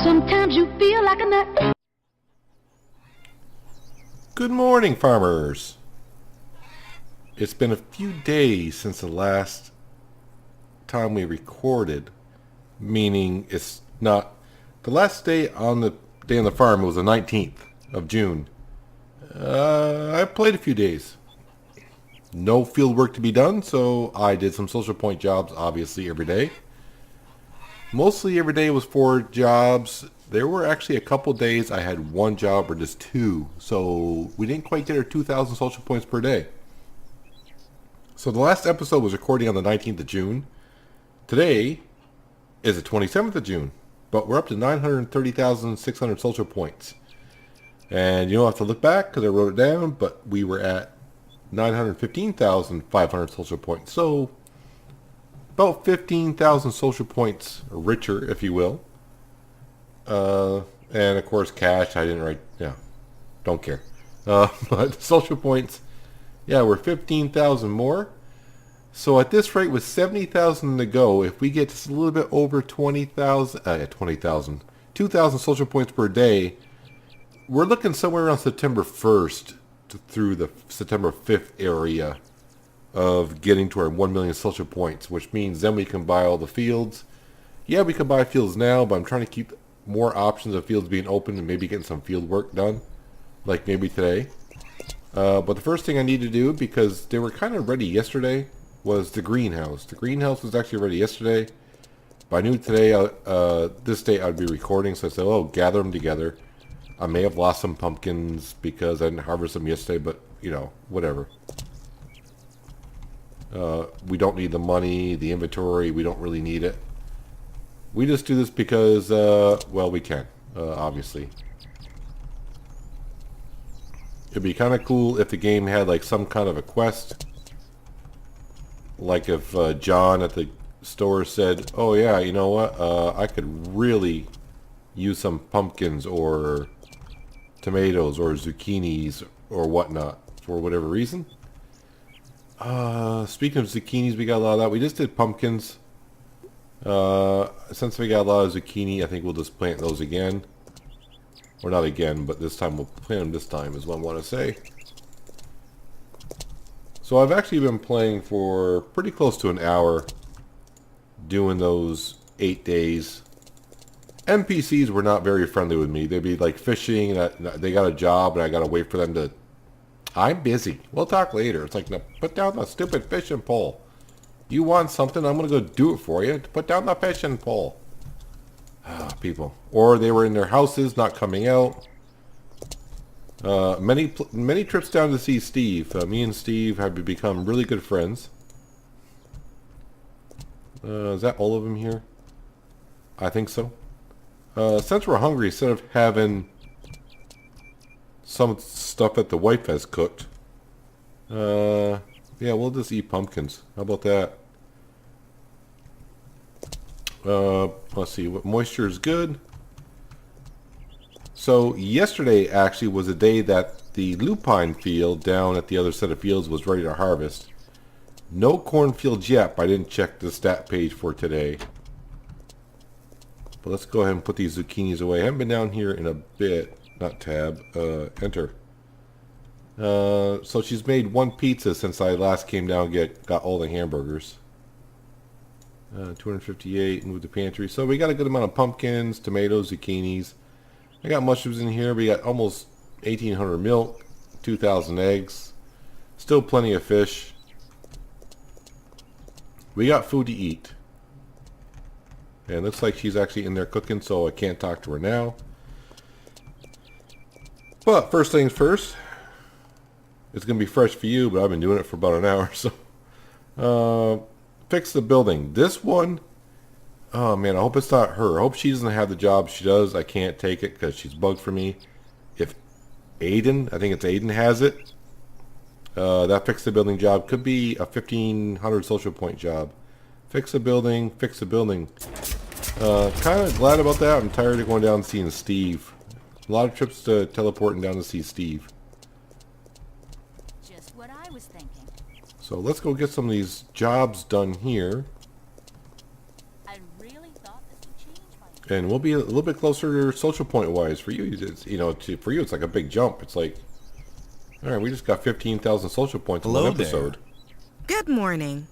Sometimes you feel like a nut. Good morning, farmers. It's been a few days since the last time we recorded, meaning it's not the last day on the farm. It was the 19th of June. I played a few days. No field work to be done, so I did some social point jobs, obviously, every day. Mostly every day was 4 jobs. There were actually a couple days I had 1 job or just 2, so we didn't quite get our 2,000 social points per day. So the last episode was recording on the 19th of June. Today is the 27th of June, but we're up to 930,600 social points. And you don't have to look back because I wrote it down, but we were at 915,500 social points. So about 15,000 social points richer, if you will. And of course cash, I didn't write, don't care. But social points, we're 15,000 more. So at this rate, with 70,000 to go, if we get just a little bit over 2,000 social points per day, we're looking somewhere around September 1st through the September 5th area of getting to our 1 million social points, which means then we can buy all the fields. Yeah, we can buy fields now, but I'm trying to keep more options of fields being open and maybe getting some field work done, like maybe today. But the first thing I need to do, because they were kind of ready yesterday, was the greenhouse. The greenhouse was actually ready yesterday, but I knew today, this day I'd be recording, so I said, gather them together. I may have lost some pumpkins because I didn't harvest them yesterday, but, whatever. We don't need the money, the inventory, we don't really need it. We just do this because, we can, obviously. It'd be kind of cool if the game had like some kind of a quest. Like if John at the store said, oh yeah, you know what, I could really use some pumpkins or tomatoes or zucchinis or whatnot for whatever reason. Speaking of zucchinis, we got a lot of that. We just did pumpkins. Since we got a lot of zucchini, I think we'll just plant those again. Or not again, but this time we'll plant them this time is what I want to say. So I've actually been playing for pretty close to an hour doing those 8 days. NPCs were not very friendly with me. They'd be like fishing, and they got a job, and I gotta wait for them to... I'm busy. We'll talk later. It's like, no, put down the stupid fishing pole. You want something, I'm going to go do it for you. Put down the fishing pole. People. Or they were in their houses, not coming out. Many trips down to see Steve. Me and Steve have become really good friends. Is that all of them here? I think so. Since we're hungry, instead of having some stuff that the wife has cooked, we'll just eat pumpkins. How about that? Let's see, what moisture is good. So yesterday actually was a day that the lupine field down at the other set of fields was ready to harvest. No cornfields yet, but I didn't check the stat page for today. But let's go ahead and put these zucchinis away. I haven't been down here in a bit. Not tab, enter. So she's made 1 pizza since I last came down and got all the hamburgers. 258, move the pantry. So we got a good amount of pumpkins, tomatoes, zucchinis. I got mushrooms in here. We got almost 1,800 milk, 2,000 eggs. Still plenty of fish. We got food to eat. And it looks like she's actually in there cooking, so I can't talk to her now. But first things first, it's going to be fresh for you, but I've been doing it for about an hour. So, fix the building. This one, oh man, I hope it's not her. I hope she doesn't have the job she does. I can't take it because she's bugged for me. If Aiden, I think it's Aiden, has it, that fix the building job could be a 1,500 social point job. Fix a building, fix a building. Kind of glad about that. I'm tired of going down and seeing Steve. A lot of trips to teleporting down to see Steve. Just what I was thinking. So let's go get some of these jobs done here. I really thought this would change my And we'll be a little bit closer social point wise for you. It's, for you it's like a big jump. It's like, all right, we just got 15,000 social points in one episode. Good morning.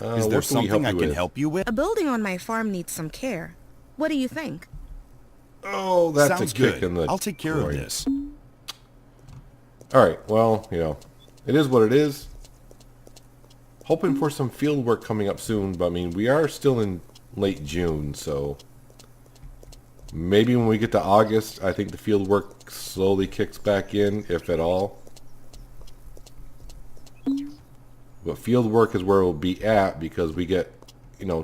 Is there something I can help you with? A building on my farm needs some care. What do you think? Oh, that's Sounds a kick good. in the I'll take care groin. of this. All right, well, it is what it is. Hoping for some field work coming up soon, but I mean, we are still in late June, so maybe when we get to August, I think the field work slowly kicks back in, if at all. But field work is where we'll be at because we get,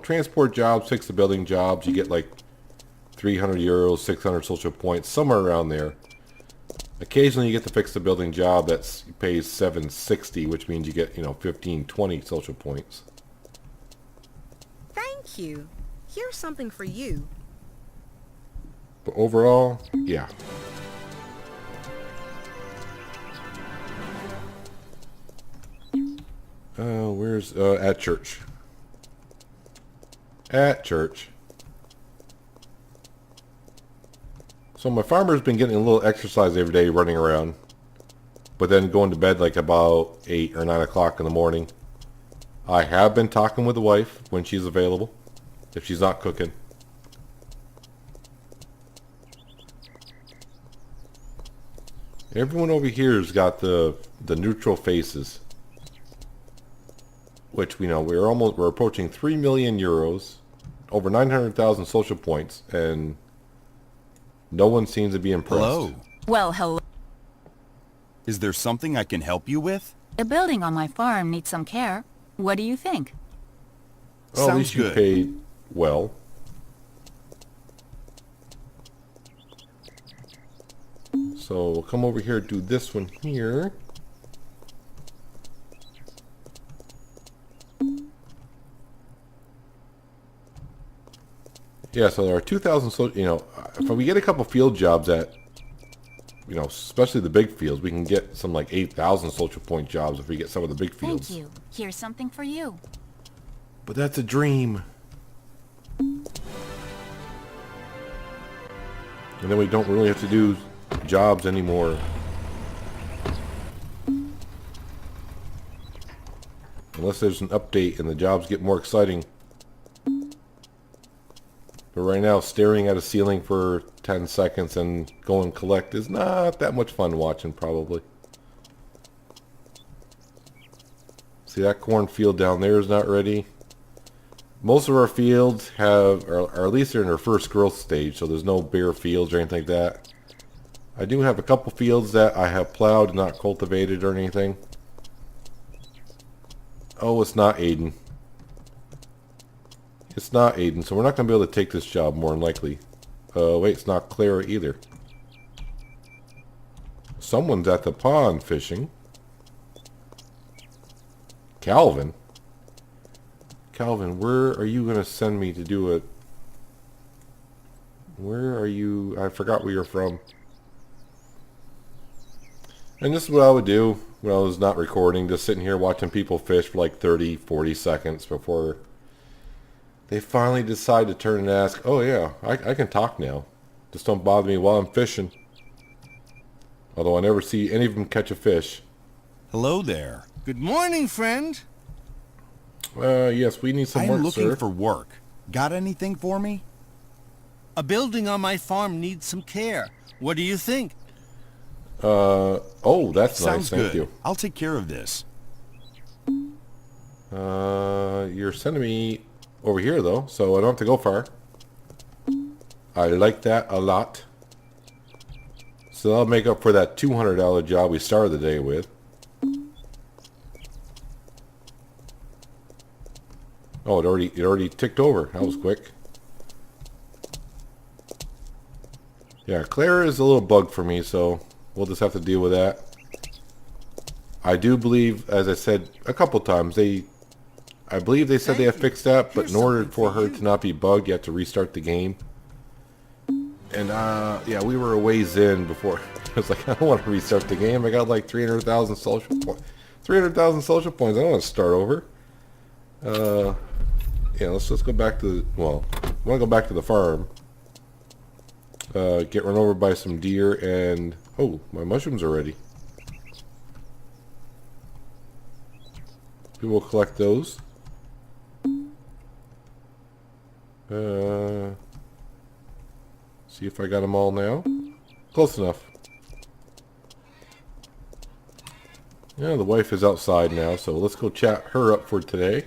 transport jobs, fix the building jobs. You get like 300 euros, 600 social points, somewhere around there. Occasionally you get to fix the building job that pays 760, which means you get, 15, 20 social points. Thank you. Here's something for you. But overall, yeah. Where's at church? At church. So my farmer's been getting a little exercise every day running around, but then going to bed like about 8 or 9 o'clock in the morning. I have been talking with the wife when she's available, if she's not cooking. Everyone over here's got the neutral faces, which we're approaching 3 million euros, over 900,000 social points, and no one seems to be impressed. Hello. Well, hello. Is there something I can help you with? A building on my farm needs some care. What do you think? Well, at least you good. paid well. So we'll come over here and do this one here. Yeah, so there are 2,000, if we get a couple field jobs at, especially the big fields, we can get some like 8,000 social point jobs if we get some of the big fields. Thank you. Here's something for you. But that's a dream. And then we don't really have to do jobs anymore. Unless there's an update and the jobs get more exciting. But right now, staring at a ceiling for 10 seconds and go and collect is not that much fun watching, probably. See, that cornfield down there is not ready. Most of our fields or at least they're in their first growth stage, so there's no bare fields or anything like that. I do have a couple fields that I have plowed and not cultivated or anything. Oh, it's not Aiden. It's not Aiden, so we're not going to be able to take this job more than likely. Wait, it's not Clara either. Someone's at the pond fishing. Calvin? Calvin, where are you going to send me to do it? Where are you? I forgot where you're from. And this is what I would do when I was not recording, just sitting here watching people fish for like 30, 40 seconds before they finally decide to turn and ask, oh yeah, I can talk now. Just don't bother me while I'm fishing. Although I never see any of them catch a fish. Hello there. Good morning, friend. Yes, we need some I'm work, looking sir. for work. Got anything for me? A building on my farm needs some care. What do you think? Oh, that's nice, Sounds thank good. you. I'll take care of this. You're sending me over here, though, so I don't have to go far. I like that a lot. So that'll make up for that $200 job we started the day with. Oh, it already ticked over. That was quick. Yeah, Claire is a little bug for me, so we'll just have to deal with that. I do believe, as I said a couple times, I believe they said they have fixed that, but in order for her to not be bugged, you have to restart the game. And yeah, we were a ways in before. I was like, I don't want to restart the game. I got like 300,000 social points. 300,000 social points. I don't want to start over. Yeah, let's go back to the, well, I want to go back to the farm. Get run over by some deer and... Oh, my mushrooms are ready. We will collect those. See if I got them all now. Close enough. Yeah, the wife is outside now, so let's go chat her up for today.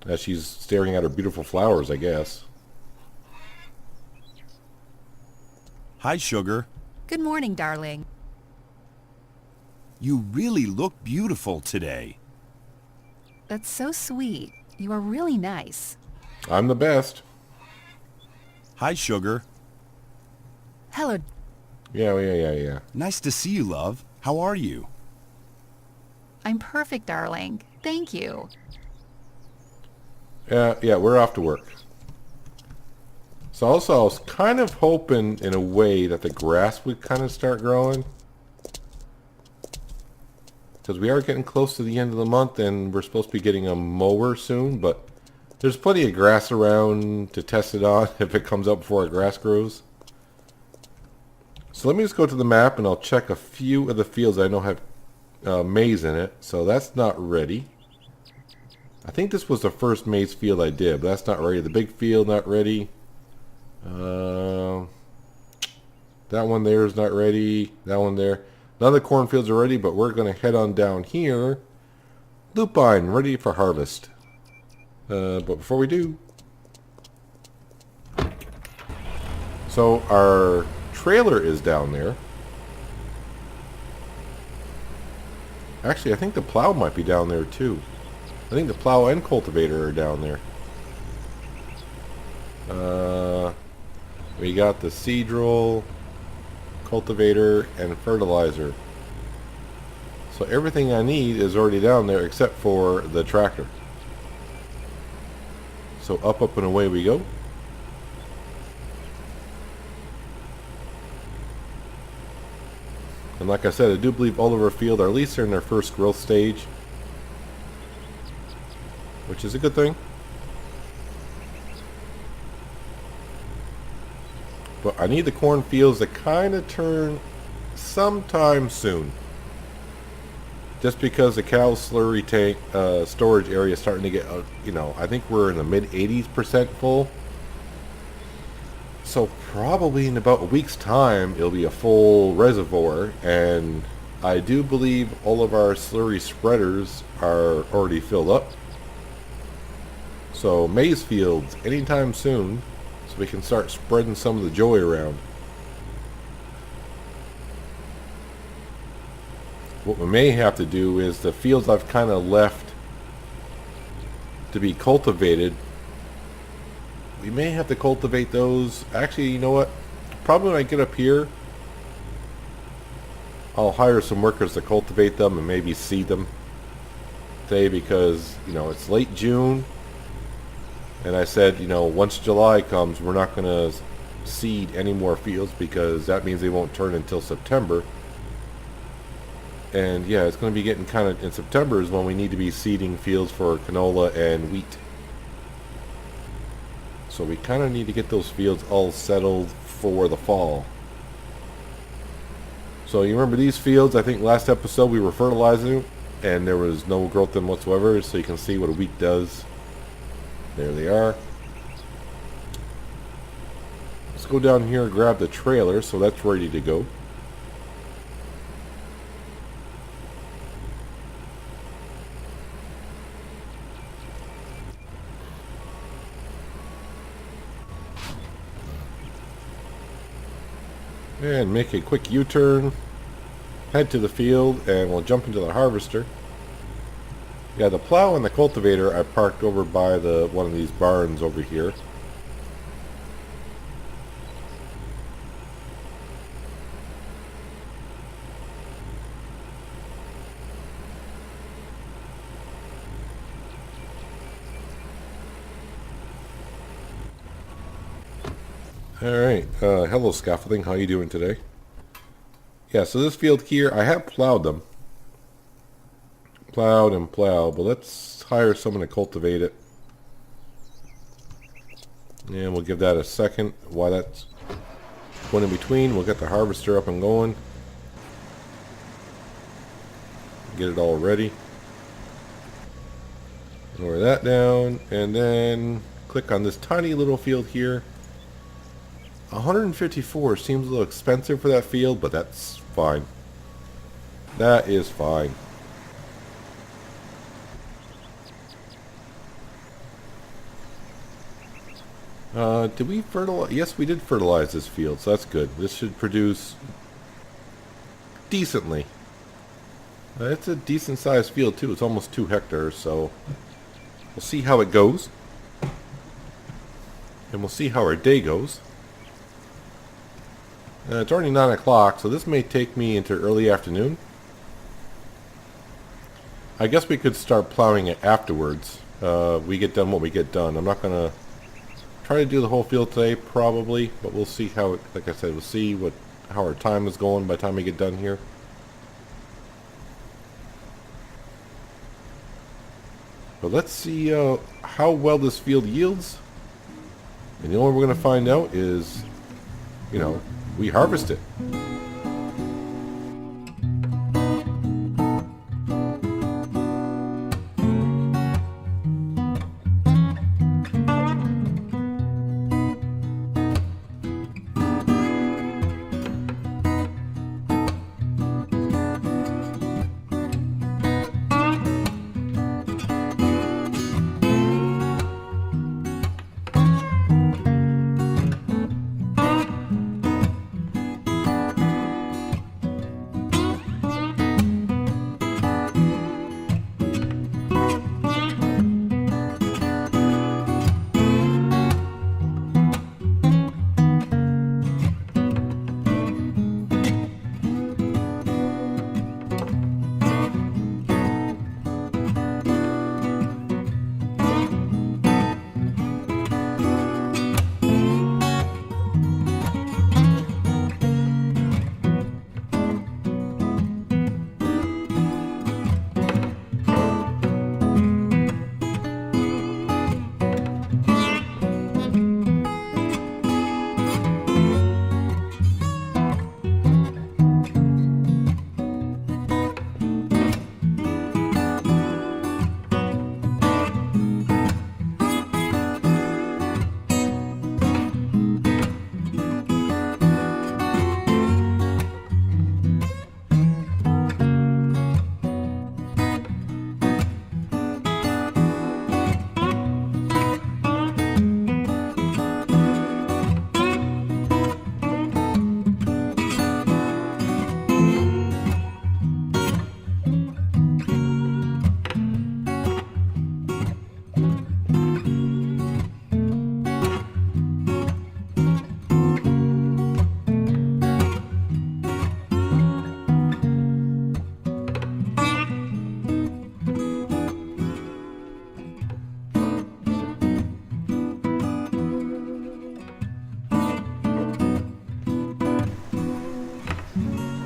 As she's staring at her beautiful flowers, I guess. Hi, Sugar. Good morning, darling. You really look beautiful today. That's so sweet. You are really nice. I'm the best. Hi, Sugar. Hello. Yeah. Nice to see you, love. How are you? I'm perfect, darling. Thank you. Yeah, we're off to work. So also, I was kind of hoping in a way that the grass would kind of start growing. Because we are getting close to the end of the month and we're supposed to be getting a mower soon, but there's plenty of grass around to test it on if it comes up before our grass grows. So let me just go to the map and I'll check a few of the fields I know have maize in it. So that's not ready. I think this was the first maize field I did, but that's not ready. The big field, not ready. That one there is not ready. That one there. None of the cornfields are ready, but we're going to head on down here. Lupine, ready for harvest. But before we do... So our trailer is down there. Actually, I think the plow might be down there too. I think the plow and cultivator are down there. We got the seed roll, cultivator, and fertilizer. So everything I need is already down there except for the tractor. So up and away we go. And like I said, I do believe all of our field, or at least they're in their first growth stage, which is a good thing. But I need the cornfields to kind of turn sometime soon. Just because the cow slurry tank storage area is starting to get, I think we're in the mid 80% full. So probably in about a week's time, it'll be a full reservoir. And I do believe all of our slurry spreaders are already filled up. So maize fields anytime soon, so we can start spreading some of the joy around. What we may have to do is the fields I've kind of left to be cultivated, we may have to cultivate those. Actually, you know what? Probably when I get up here, I'll hire some workers to cultivate them and maybe seed them today because, it's late June. And I said, once July comes, we're not going to seed any more fields because that means they won't turn until September. And yeah, it's going to be getting kind of, in September is when we need to be seeding fields for canola and wheat. So we kind of need to get those fields all settled for the fall. So you remember these fields, I think last episode we were fertilizing and there was no growth in them whatsoever. So you can see what a wheat does. There they are. Let's go down here and grab the trailer, so that's ready to go. And make a quick U-turn, head to the field, and we'll jump into the harvester. Yeah, the plow and the cultivator I parked over by one of these barns over here. Alright, hello Scaffolding, how you doing today? Yeah, so this field here, I have plowed them. Plowed and plowed, but let's hire someone to cultivate it. And we'll give that a second. While that's going in between, we'll get the harvester up and going. Get it all ready. Lower that down, and then click on this tiny little field here. 154 seems a little expensive for that field, but that's fine. That is fine. Did we fertilize? Yes, we did fertilize this field, so that's good. This should produce decently. It's a decent sized field too. It's almost 2 hectares, so we'll see how it goes. And we'll see how our day goes. It's already 9 o'clock, so this may take me into early afternoon. I guess we could start plowing it afterwards. We get done what we get done. I'm not going to try to do the whole field today, probably, but we'll see how it, like I said, we'll see how our time is going by the time we get done here. But let's see how well this field yields. And the only way we're going to find out is, you know, we harvest it.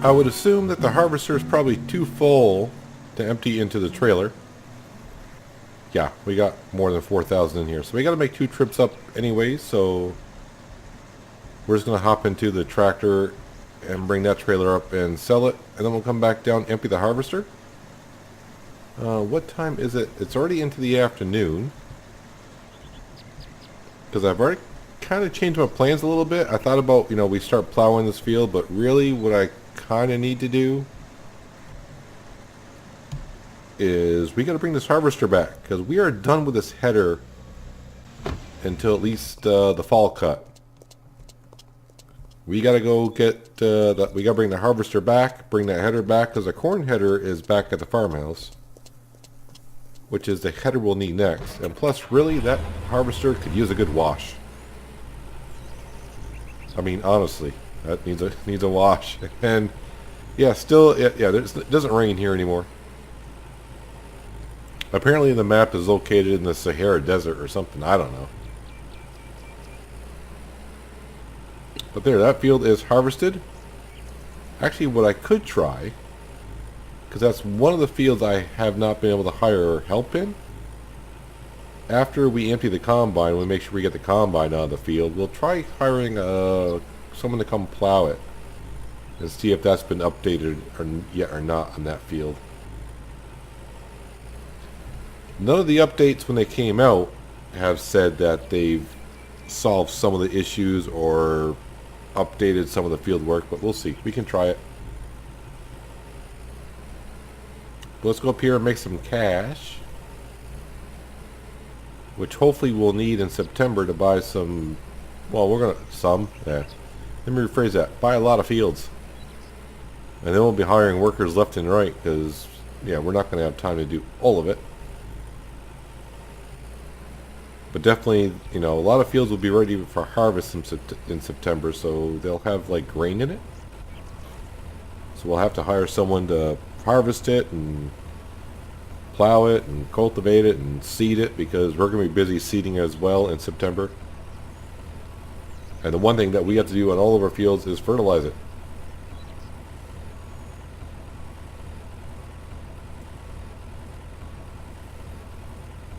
I would assume that the harvester is probably too full to empty into the trailer. Yeah, we got more than 4,000 in here. So we got to make 2 trips up anyways. So we're just going to hop into the tractor and bring that trailer up and sell it. And then we'll come back down, empty the harvester. What time is it? It's already into the afternoon. Because I've already kind of changed my plans a little bit. I thought about, we start plowing this field. But really what I kind of need to do is we got to bring this harvester back, because we are done with this header until at least the fall cut. We got to go get we got to bring the harvester back, bring that header back, because the corn header is back at the farmhouse, which is the header we'll need next. And plus, really, that harvester could use a good wash. I mean, honestly, that needs a wash. And yeah, still, it doesn't rain here anymore. Apparently the map is located in the Sahara Desert or something. I don't know. But there, that field is harvested. Actually, what I could try, because that's one of the fields I have not been able to hire help in. After we empty the combine, we make sure we get the combine out of the field. We'll try hiring someone to come plow it and see if that's been updated yet or not on that field. None of the updates when they came out have said that they've solved some of the issues or updated some of the field work, but we'll see. We can try it. Let's go up here and make some cash, which hopefully we'll need in September to buy some, well, let me rephrase that, buy a lot of fields. And then we'll be hiring workers left and right, because, yeah, we're not going to have time to do all of it. But definitely, you know, a lot of fields will be ready for harvest in September, so they'll have, like, grain in it. So we'll have to hire someone to harvest it and plow it and cultivate it and seed it, because we're going to be busy seeding as well in September. And the one thing that we have to do on all of our fields is fertilize it.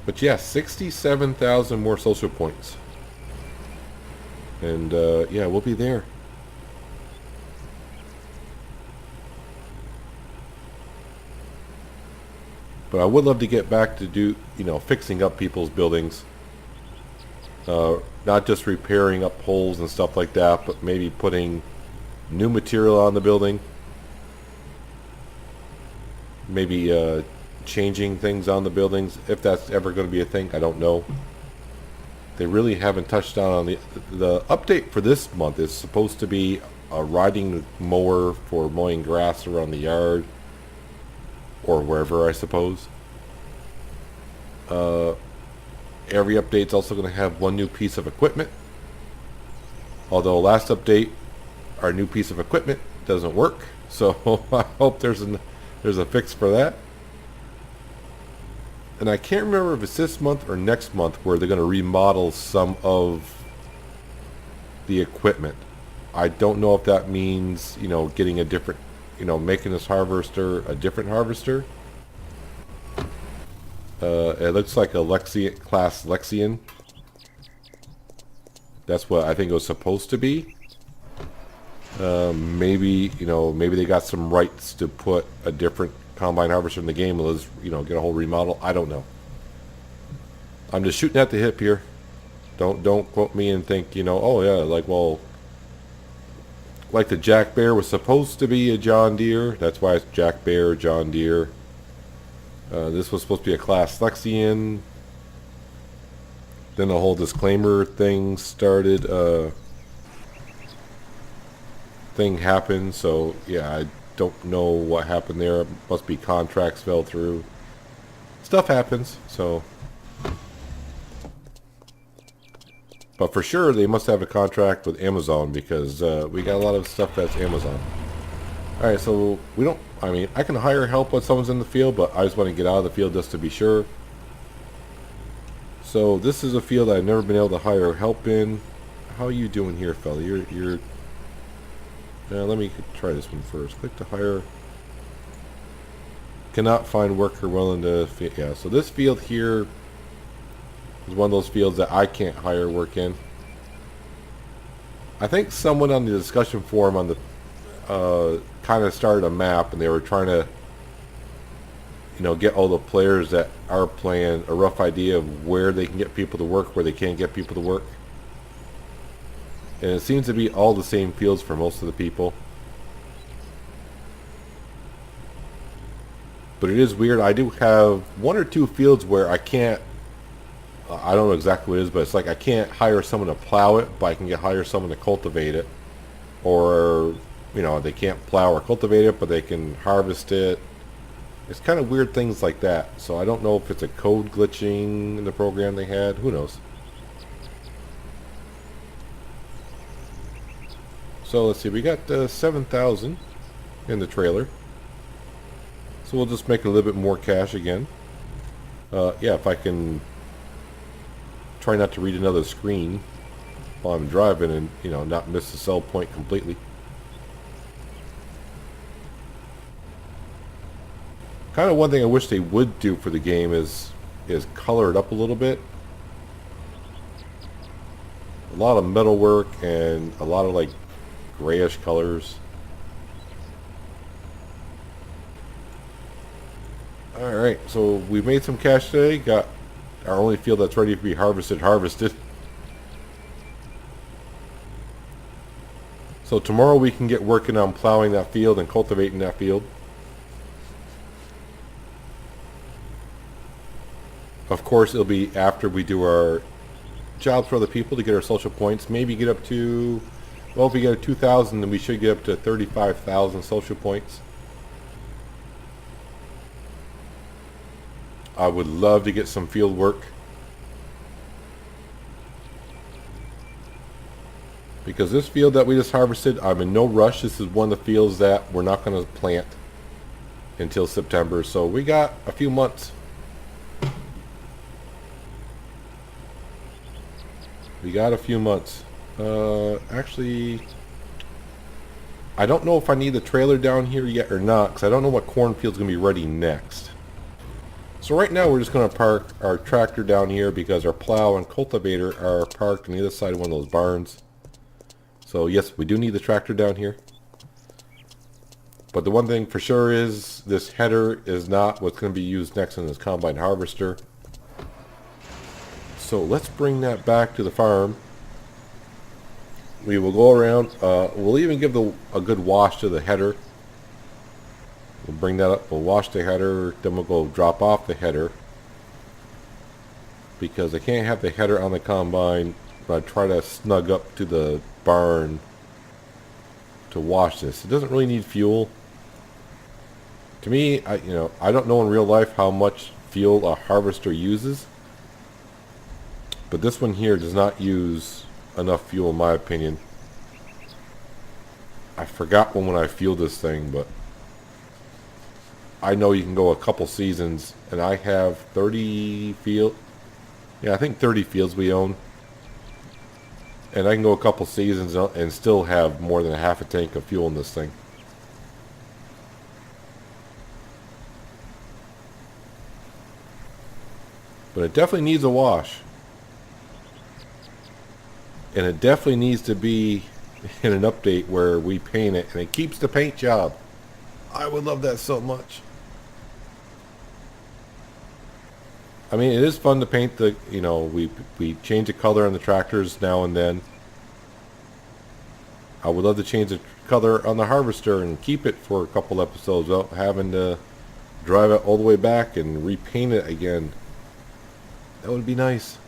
But yeah, 67,000 more social points. And yeah, we'll be there. But I would love to get back to do, you know, fixing up people's buildings. Not just repairing up holes and stuff like that, but maybe putting new material on the building. Maybe changing things on the buildings, if that's ever going to be a thing. I don't know. They really haven't touched on the update for this month is supposed to be a riding mower for mowing grass around the yard. Or wherever, I suppose. Every update's also going to have one new piece of equipment. Although last update, our new piece of equipment doesn't work. So I hope there's a fix for that. And I can't remember if it's this month or next month where they're going to remodel some of the equipment. I don't know if that means, you know, getting a different, you know, making this harvester a different harvester. It looks like a Lexian class Lexian. That's what I think it was supposed to be. Maybe, you know, maybe they got some rights to put a different combine harvester in the game. Let's, you know, get a whole remodel. I don't know. I'm just shooting at the hip here. Don't quote me and think, you know, oh yeah, like, well, like the Jack Bear was supposed to be a John Deere. That's why it's Jack Bear, John Deere. This was supposed to be a class Lexian. Then the whole disclaimer thing started. Thing happened. So yeah, I don't know what happened there. It must be contracts fell through. Stuff happens. So, but for sure they must have a contract with Amazon, because we got a lot of stuff that's Amazon. Alright, so we don't, I mean, I can hire help when someone's in the field, but I just want to get out of the field just to be sure. So this is a field I've never been able to hire help in. How are you doing here, fella? You're let me try this one first. Click to hire. Cannot find worker willing to, yeah, so this field here is one of those fields that I can't hire work in. I think someone on the discussion forum on the kind of started a map, and they were trying to, you know, get all the players that are playing a rough idea of where they can get people to work, where they can't get people to work. And it seems to be all the same fields for most of the people. But it is weird. I do have one or two fields where I can't, I don't know exactly what it is, but it's like I can't hire someone to plow it, but I can hire someone to cultivate it. Or, you know, they can't plow or cultivate it, but they can harvest it. It's kind of weird things like that. So I don't know if it's a code glitching in the program they had. Who knows? So let's see. We got 7,000 in the trailer. So we'll just make a little bit more cash again. Yeah, if I can try not to read another screen while I'm driving and, you know, not miss the sell point completely. Kind of one thing I wish they would do for the game is color it up a little bit. A lot of metalwork and a lot of like grayish colors. Alright, so we made some cash today. Got our only field that's ready to be harvested. So tomorrow we can get working on plowing that field and cultivating that field. Of course, it'll be after we do our jobs for other people to get our social points. Maybe get up to, well, if we get a 2,000, then we should get up to 35,000 social points. I would love to get some field work, because this field that we just harvested, I'm in no rush. This is one of the fields that we're not going to plant until September, so we got a few months. Actually, I don't know if I need the trailer down here yet or not, because I don't know what cornfield's going to be ready next. So right now we're just going to park our tractor down here because our plow and cultivator are parked on the other side of one of those barns. So yes, we do need the tractor down here. But the one thing for sure is this header is not what's going to be used next in this combine harvester. So let's bring that back to the farm. We will go around. We'll even give a good wash to the header. We'll bring that up. We'll wash the header. Then we'll go drop off the header. Because I can't have the header on the combine. But I try to snug up to the barn to wash this. It doesn't really need fuel. To me, I don't know in real life how much fuel a harvester uses. But this one here does not use enough fuel in my opinion. I forgot when I fueled this thing, but I know you can go a couple seasons, and I have 30 field. Yeah, I think 30 fields we own. And I can go a couple seasons and still have more than a half a tank of fuel in this thing. But it definitely needs a wash. And it definitely needs to be in an update where we paint it and it keeps the paint job. I would love that so much. I mean, it is fun to paint the, we change the color on the tractors now and then. I would love to change the color on the harvester and keep it for a couple episodes without having to drive it all the way back and repaint it again. That would be nice.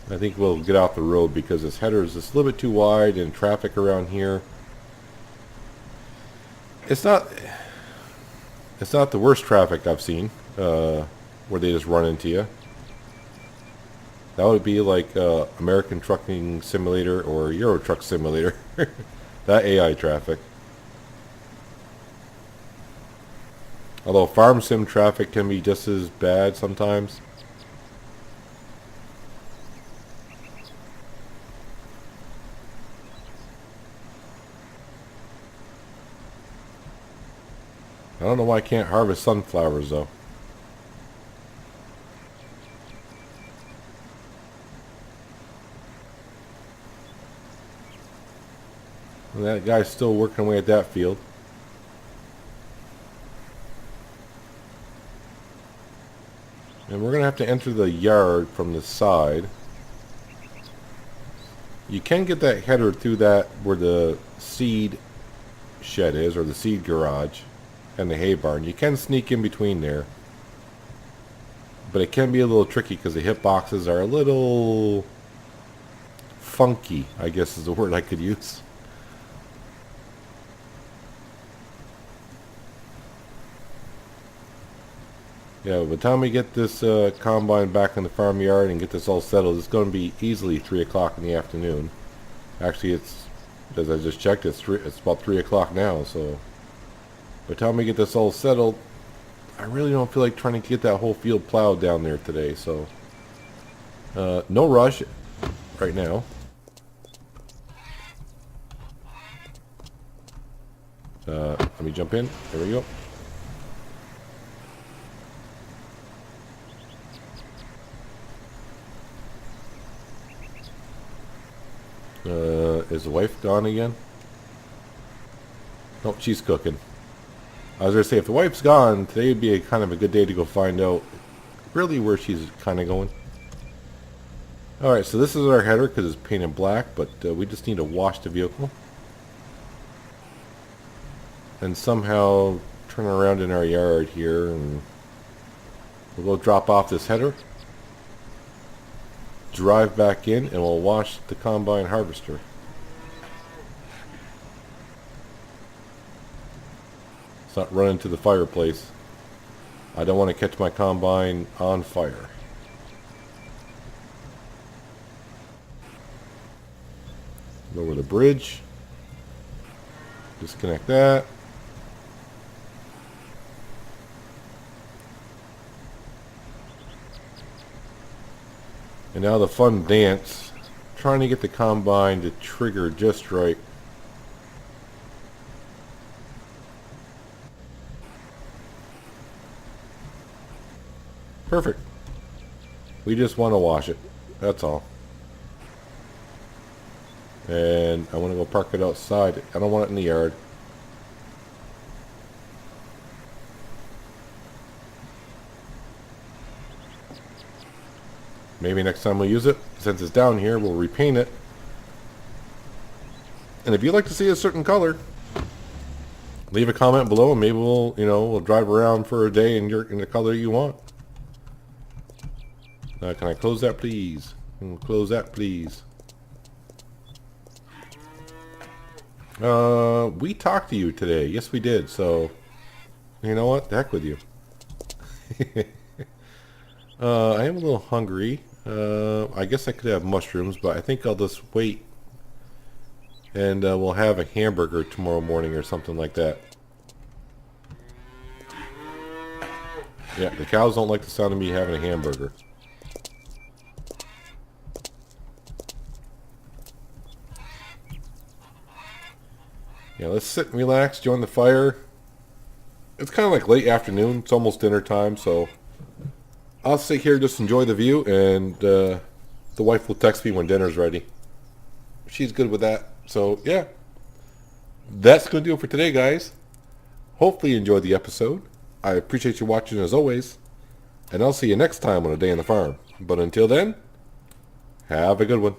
I think we'll get off the road because this header is just a little bit too wide and traffic around here. It's not the worst traffic I've seen where they just run into you. That would be like American Trucking Simulator or Euro Truck Simulator. That AI traffic. Although farm sim traffic can be just as bad sometimes. I don't know why I can't harvest sunflowers though. And that guy's still working away at that field. And we're going to have to enter the yard from the side. You can get that header through that where the seed shed is, or the seed garage, and the hay barn. You can sneak in between there. But it can be a little tricky because the hitboxes are a little funky, I guess is the word I could use. Yeah, by the time we get this combine back in the farmyard and get this all settled, it's going to be easily 3 o'clock in the afternoon. Actually, it's, as I just checked, it's about 3 o'clock now, so by the time we get this all settled, I really don't feel like trying to get that whole field plowed down there today, so no rush right now. Let me jump in. There we go. Is the wife gone again? Nope, she's cooking. I was going to say, if the wife's gone, today would be a kind of a good day to go find out really where she's kind of going. Alright, so this is our header because it's painted black, but we just need to wash the vehicle. And somehow turn around in our yard here, and we'll go drop off this header. Drive back in, and we'll wash the combine harvester. It's not running to the fireplace. I don't want to catch my combine on fire. Lower the bridge. Disconnect that. And now the fun dance. Trying to get the combine to trigger just right. Perfect. We just want to wash it. That's all. And I want to go park it outside. I don't want it in the yard. Maybe next time we'll use it. Since it's down here, we'll repaint it. And if you'd like to see a certain color, leave a comment below, and maybe we'll drive around for a day in the color you want. Can I close that, please? Close that, please. We talked to you today. Yes, we did. So, you know what? The heck with you. I am a little hungry. I guess I could have mushrooms, but I think I'll just wait. And we'll have a hamburger tomorrow morning or something like that. Yeah, the cows don't like the sound of me having a hamburger. Yeah, let's sit and relax, join the fire. It's kind of like late afternoon. It's almost dinner time, so I'll sit here, just enjoy the view, and the wife will text me when dinner's ready. She's good with that. So, yeah. That's going to do it for today, guys. Hopefully you enjoyed the episode. I appreciate you watching as always. And I'll see you next time on A Day on the Farm. But until then, have a good one.